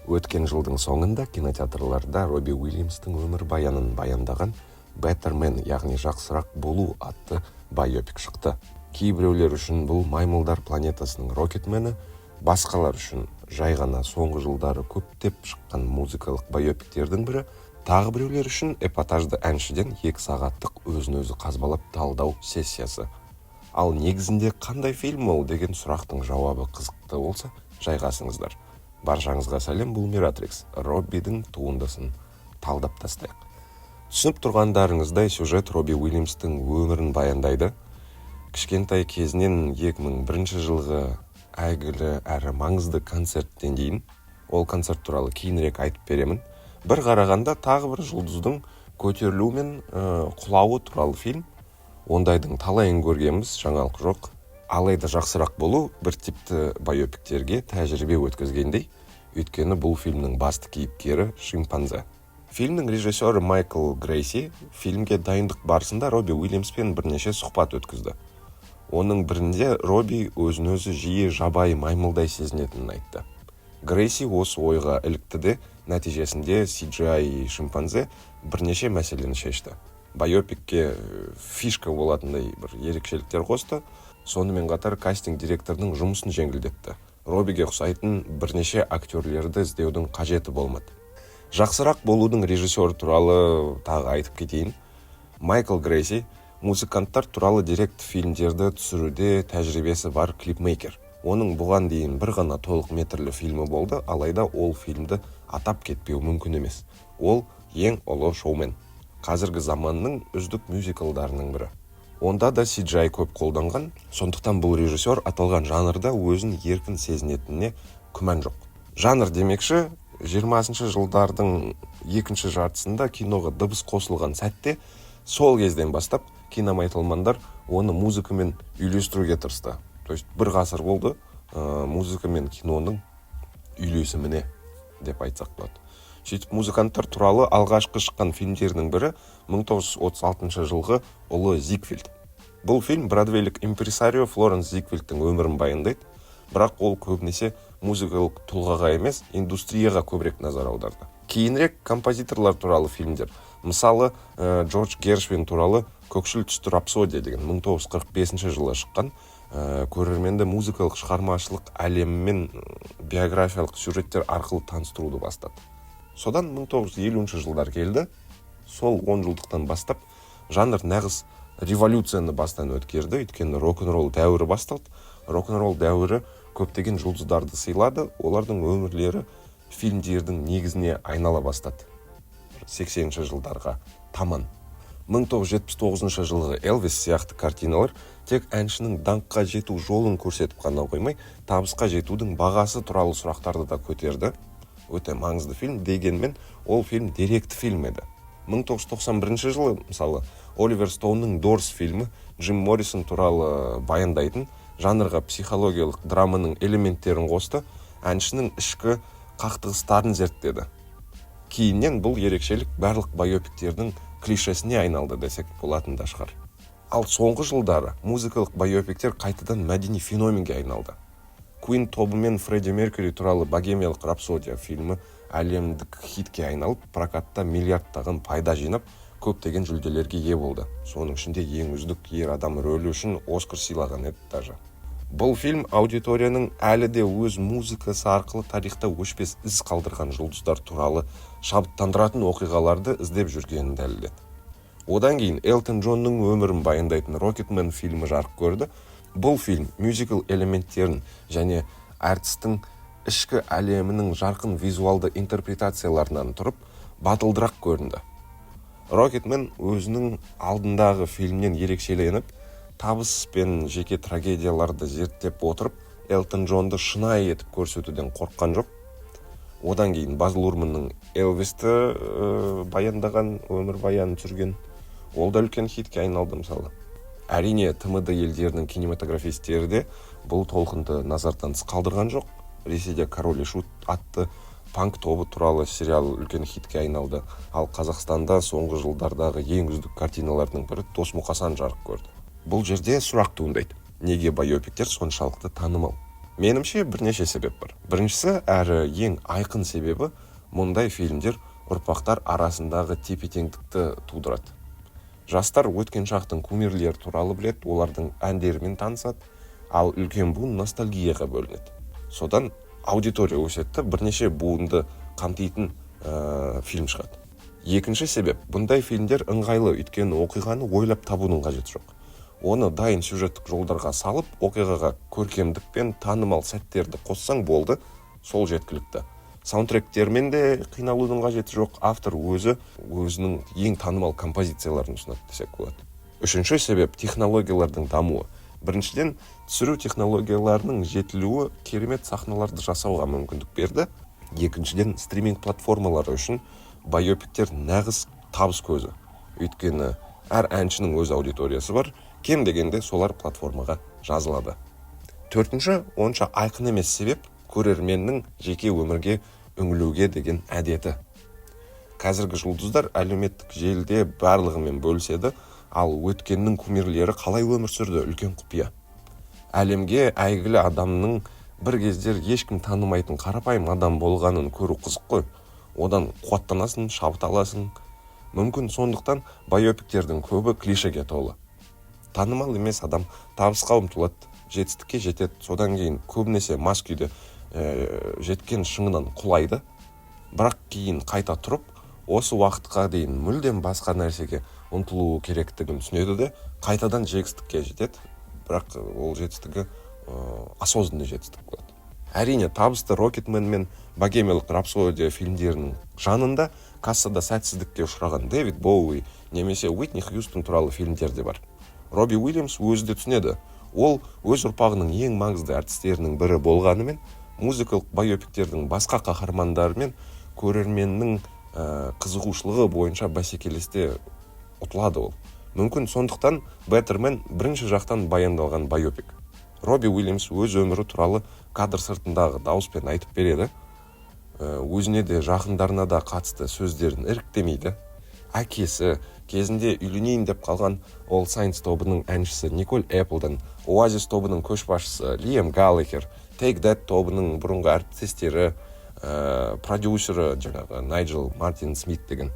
Өткен жылдың соңында кинотеатрларда Робби Уильямстың өмірбаянын баяндаған Better Man, яғни жақсырақ болу атты байопик шықты. Кейбіреулер үшін бұл маймылдар планетасының Рокетмені, басқалар үшін жай ғана соңғы жылдары көптеп шыққан музыкалық байопиктердің бірі, тағы біреулер үшін эпатажды әншіден 2 сағаттық өзін-өзі қазбалап талдау сессиясы. Ал негізінде қандай фильм ол деген сұрақтың жауабы қызықты болса, жайғасыңыздар. Баршаңызға сәлем, бұл Миратрикс, Роббидің туындысын талдап тастайық. Түсініп тұрғандарыңыздай, сюжет Робби Уильямстың өмірін баяндайды. Кішкентай кезінен 2001 жылғы әйгілі әрі маңызды концерттен дейін, ол концерт туралы кейінірек айтып беремін. Бір қарағанда тағы бір жұлдыздың көтерілуі мен құлауы туралы фильм. Ондайдың талайын көргенбіз, жаңалық жоқ. Алайда жақсырақ болу бір типті байопиктерге тәжірибе өткізгендей, өйткені бұл фильмнің басты кейіпкері шимпанзе. Фильмнің режиссері Майкл Грейси фильмге дайындық барысында Робби Уильямспен бірнеше сұхбат өткізді. Оның бірінде Робби өзін-өзі жиі жабайы маймылдай сезінетінін айтты. Грейси осы ойға ілікті де, нәтижесінде CGI шимпанзе бірнеше мәселені шешті. Байопикке фишка болатындай бір ерекшеліктер қосты, сонымен қатар кастинг директордың жұмысын жеңілдетті. Роббиге ұқсайтын бірнеше актерлерді іздеудің қажеті болмады. Жақсырақ болудың режиссері туралы тағы айтып кетейін. Майкл Грейси музыканттар туралы директ фильмдерді түсіруде тәжірибесі бар клипмейкер. Оның бұған дейін бір ғана толық метрлі фильмі болды, алайда ол фильмді атап кетпеу мүмкін емес. Ол ең ұлы шоумен. Қазіргі заманның үздік мюзиклдарының бірі. Онда да CGI көп қолданған, сондықтан бұл режиссер аталған жанрда өзін еркін сезінетініне күмән жоқ. Жанр демекші, 20-шы жылдардың екінші жартысында киноға дыбыс қосылған сәтте, сол кезден бастап киномайталмандар оны музыкамен үйлестіруге тырысты. То есть бір ғасыр болды музыка мен киноның үйлесіміне деп айтсақ болады. Сөйтіп музыканттар туралы алғашқы шыққан фильмдердің бірі 1936 жылғы ұлы Зигфилд. Бұл фильм бродвейлік импресарио Флоренс Зигфилдтің өмірін баяндайды, бірақ ол көбінесе музыкалық тұлғаға емес, индустрияға көбірек назар аударды. Кейінірек композиторлар туралы фильмдер, мысалы Джордж Гершвин туралы Көкшіл түсті рапсодия деген 1945 жылы шыққан, көрерменді музыкалық шығармашылық әлемімен биографиялық сюжеттер арқылы таныстыруды бастады. Содан 1950 жылдар келді. Сол 10 жылдықтан бастап жанр нағыз революцияны бастан өткерді, өйткені рок-н-ролл дәуірі басталды. Рок-н-ролл дәуірі көптеген жұлдыздарды сыйлады, олардың өмірлері фильмдердің негізіне айнала бастады. 80-ші жылдарға таман. 1979 жылғы Элвис сияқты картиналар тек әншінің даңққа жету жолын көрсетіп қана қоймай, табысқа жетудің бағасы туралы сұрақтарды да көтерді. Өте маңызды фильм дегенмен, ол фильм деректі фильм еді. 1991 жылы, мысалы, Оливер Стоунның Doors фильмі Джим Моррисон туралы баяндайтын жанрға психологиялық драманың элементтерін қосты, әншінің ішкі қақтығыстарын зерттеді. Кейіннен бұл ерекшелік барлық байопиктердің клишесіне айналды десек болатын да шығар. Ал соңғы жылдары музыкалық байопиктер қайтадан мәдени феноменге айналды. Queen тобы мен Фредди Меркьюри туралы Богемиялық рапсодия фильмі әлемдік хитке айналып, прокатта миллиардтаған пайда жинап, көптеген жүлделерге ие болды. Соның ішінде ең үздік ер адам рөлі үшін Оскар сыйлаған еді даже. Бұл фильм аудиторияның әлі де өз музыкасы арқылы тарихта өшпес із қалдырған жұлдыздар туралы шабыттандыратын оқиғаларды іздеп жүргенін дәлелдеді. Одан кейін Элтон Джонның өмірін баяндайтын Рокетмен фильмі жарық көрді. Бұл фильм мюзикл элементтерін және әртістің ішкі әлемінің жарқын визуалды интерпретацияларынан тұрып, батылдырақ көрінді. Рокетмен өзінің алдындағы фильмнен ерекшеленіп, табыс пен жеке трагедияларды зерттеп отырып, Элтон Джонды шынайы етіп көрсетуден қорыққан жоқ. Одан кейін Баз Лурманның Элвисті баяндаған өмір баянын түсірген, ол да үлкен хитке айналды мысалы. Әрине, ТМД елдерінің кинематографистері де бұл толқынды назардан тыс қалдырған жоқ. Ресейде Король и Шут атты панк тобы туралы сериал үлкен хитке айналды. Ал Қазақстанда соңғы жылдардағы ең үздік картиналардың бірі Дос Мұқасан жарық көрді. Бұл жерде сұрақ туындайды. Неге байопиктер соншалықты танымал? Меніңше бірнеше себеп бар. Біріншісі, әрі ең айқын себебі, мұндай фильмдер ұрпақтар арасындағы тепе-теңдікті тудырады. Жастар өткен шақтың кумирлері туралы біледі, олардың әндерімен танысады, ал үлкен буын ностальгияға бөлінеді. Содан аудитория өсетті, бірнеше буынды қамтитын фильм шығады. Екінші себеп, бұндай фильмдер ыңғайлы, өйткені оқиғаны ойлап табудың қажеті жоқ. Оны дайын сюжеттік жолдарға салып, оқиғаға көркемдік пен танымал сәттерді қоссаң болды, сол жеткілікті. Саундтректермен де қиналудың қажеті жоқ, автор өзінің ең танымал композицияларын ұсынады десек болады. Үшінші себеп, технологиялардың дамуы. Біріншіден, түсіру технологияларының жетілуі керемет сахналарды жасауға мүмкіндік берді. Екіншіден, стриминг платформалары үшін байопиктер нағыз табыс көзі. Өйткені әр әншінің өз аудиториясы бар, кем дегенде солар платформаға жазылады. Төртінші, онша айқын емес себеп, көрерменнің жеке өмірге үңілуге деген әдеті. Қазіргі жұлдыздар әлеуметтік желіде барлығымен бөліседі, ал өткеннің кумирлері қалай өмір сүрді, үлкен құпия. Әлемге әйгілі адамның бір кездер ешкім танымайтын қарапайым адам болғанын көру қызық қой. Одан қуаттанасың, шабыт аласың. Мүмкін сондықтан байопиктердің көбі клишеге толы. Танымал емес адам табысқа ұмтылады, жетістікке жетеді, содан кейін көбінесе мас күйде жеткен шыңынан құлайды, бірақ кейін қайта тұрып, осы уақытқа дейін мүлдем басқа нәрсеге ұмтылуы керектігін түсінеді де, қайтадан жетістікке жетеді, бірақ ол жетістігі осознанный жетістік болады. Әрине, табысты Рокетмен мен Богемиялық рапсодия фильмдерінің жанында кассада сәтсіздікке ұшыраған Дэвид Боуи немесе Уитни Хьюстон туралы фильмдер де бар. Робби Уильямс өзі де түсінеді, ол өз ұрпағының ең маңызды әртістерінің бірі болғанымен, музыкалық байопиктердің басқа қаһармандары мен көрерменнің қызығушылығы бойынша бәсекелесте ұтылады ол. Мүмкін сондықтан Бэттермен бірінші жақтан баяндалған байопик. Робби Уильямс өз өмірі туралы кадр сыртындағы дауыспен айтып береді, өзіне де жақындарына да қатысты сөздерін іріктемейді. Әкесі кезінде үйленейін деп қалған All Saints тобының әншісі Николь Эпплден, Oasis тобының көшбасшысы Лиам Галлахер, Take That тобының бұрынғы әріптестері, продюсері жаңағы Найджел Мартин Смит деген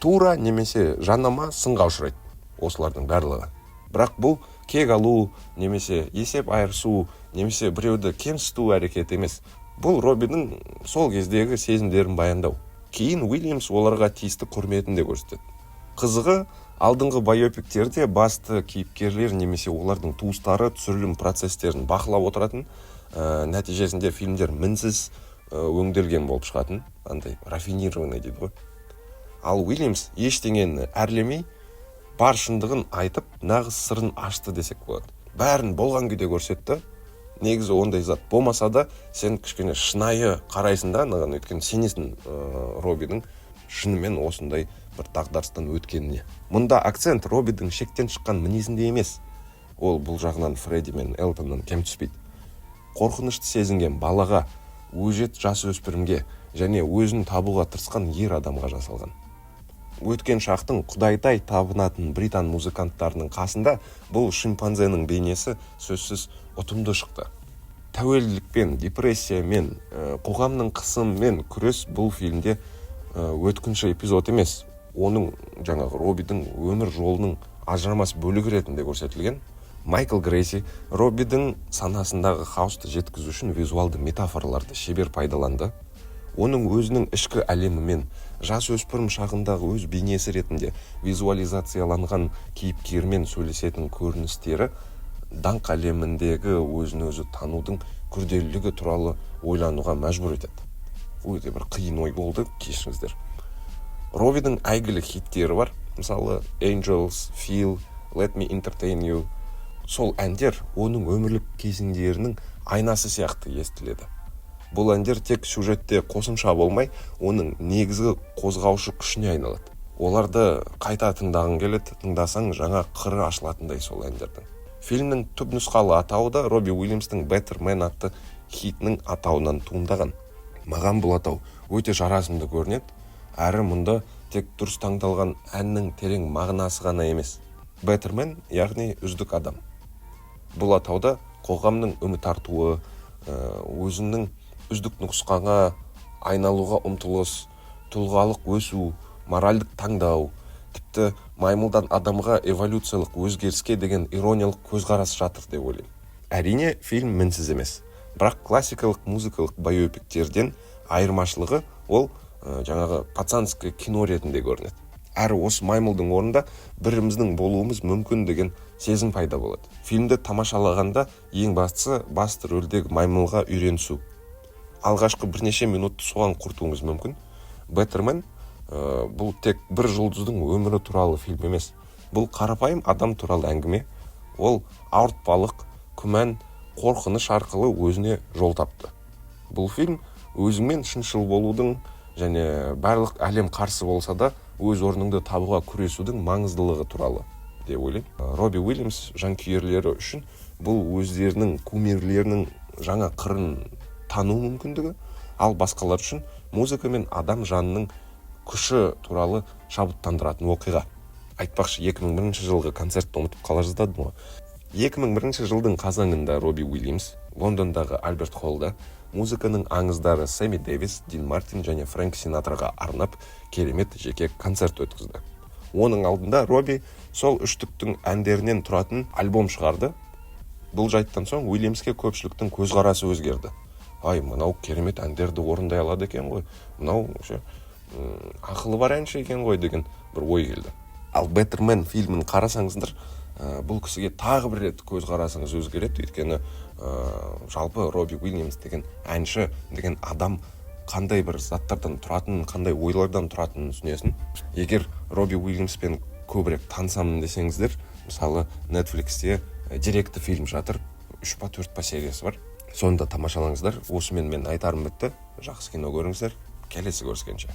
тура немесе жанама сынға ұшырайды осылардың барлығы. Бірақ бұл кек алу, немесе есеп айырысу, немесе біреуді кемсіту әрекеті емес. Бұл Роббидің сол кездегі сезімдерін баяндау. Кейін Уильямс оларға тиісті құрметін де көрсетеді. Қызығы, алдыңғы байопиктерде басты кейіпкерлер немесе олардың туыстары түсірілім процестерін бақылап отыратын, нәтижесінде фильмдер мінсіз өңделген болып шығатын, андай рафинированный дейді ғой. Ал Уильямс ештеңені әрлемей, бар шындығын айтып, нағыз сырын ашты десек болады. Бәрін болған күйде көрсетті. Негізі ондай зат болмаса да, сен кішкене шынайы қарайсың да, өйткені сенесің Роббидің шынымен осындай бір дағдарыстан өткеніне. Мұнда акцент Роббидің шектен шыққан мінезінде емес. Ол бұл жағынан Фредди мен Элтоннан кем түспейді. Қорқынышты сезінген балаға, өжет жас өспірімге және өзін табуға тырысқан ер адамға жасалған. Өткен шақтың құдайдай табынатын британ музыканттарының қасында бұл шимпанзенің бейнесі сөзсіз ұтымды шықты. Тәуелділікпен, депрессиямен, қоғамның қысымымен күрес бұл фильмде өткінші эпизод емес, оның жаңағы Роббидің өмір жолының ажырамас бөлігі ретінде көрсетілген. Майкл Грейси Роббидің санасындағы хаосты жеткізу үшін визуалды метафораларды шебер пайдаланды. Оның өзінің ішкі әлемімен, жас өспірім шағындағы өз бейнесі ретінде визуализацияланған кейіпкермен сөйлесетін көріністері даңқ әлеміндегі өзін өзі танудың күрделілігі туралы ойлануға мәжбүр етеді. Өте бір қиын ой болды, кешіріңіздер. Роббидің әйгілі хиттері бар, мысалы Angels, Feel, Let Me Entertain You. Сол әндер оның өмірлік кезеңдерінің айнасы сияқты естіледі. Бұл әндер тек сюжетте қосымша болмай, оның негізгі қозғаушы күшіне айналады. Оларды қайта тыңдағың келеді, тыңдасаң жаңа қыры ашылатындай сол әндердің. Фильмнің түпнұсқалы атауы да Робби Уильямстың Бэттермен атты хитінің атауынан туындаған. Маған бұл атау өте жарасымды көрінеді, әрі мұнда тек дұрыс таңдалған әннің терең мағынасы ғана емес. Бэттермен, яғни үздік адам. Бұл атауда қоғамның үміт артуы, өзінің үздік нұсқаға айналуға ұмтылыс, тұлғалық өсу, моральдық таңдау, тіпті маймылдан адамға эволюциялық өзгеріске деген ирониялық көзқарас жатыр деп ойлаймын. Әрине, фильм мінсіз емес, бірақ классикалық музыкалық байопиктерден айырмашылығы ол жаңағы пацанский кино ретінде көрінеді. Әрі осы маймылдың орнында біріміздің болуымыз мүмкін деген сезім пайда болады. Фильмді тамашалағанда ең бастысы басты рөлдегі маймылға үйренісу. Алғашқы бірнеше минутты соған құртуыңыз мүмкін. Беттермен бұл тек бір жұлдыздың өмірі туралы фильм емес. Бұл қарапайым адам туралы әңгіме. Ол ауыртпалық, күмән, қорқыныш арқылы өзіне жол тапты. Бұл фильм өзіңмен шыншыл болудың және барлық әлем қарсы болса да өз орныңды табуға күресудің маңыздылығы туралы деп ойлаймын. Робби Уильямс жанкүйерлері үшін бұл өздерінің кумирлерінің жаңа қырын тану мүмкіндігі, ал басқалар үшін музыка мен адам жанының күші туралы шабыттандыратын оқиға. Айтпақшы, 2001 жылғы концертті ұмытып қала жаздадым ғой. 2001 жылдың қазанында Робби Уильямс Лондондағы Альберт Холлда музыканың аңыздары Сэмми Дэвис, Дин Мартин және Фрэнк Синатраға арнап керемет жеке концерт өткізді. Оның алдында Робби сол үштіктің әндерінен тұратын альбом шығарды. Бұл жайттан соң Уильямске көпшіліктің көзқарасы өзгерді. Мынау керемет әндерді орындай алады екен ғой, мынау ақылы бар әнші екен ғой деген бір ой келді. Ал Беттермен фильмін қарасаңыздар, бұл кісіге тағы бір рет көзқарасыңыз өзгереді, өйткені жалпы Робби Уильямс деген әнші деген адам қандай бір заттардан тұратынын, қандай ойлардан тұратынын түсінесің. Егер Робби Уильямспен көбірек танысамын десеңіздер, мысалы Netflixте деректі фильм жатыр, 3 па 4 па сериясы бар. Сонда тамашалаңыздар. Осымен мен айтарым бітті. Жақсы кино көріңіздер. Келесі көріскенше.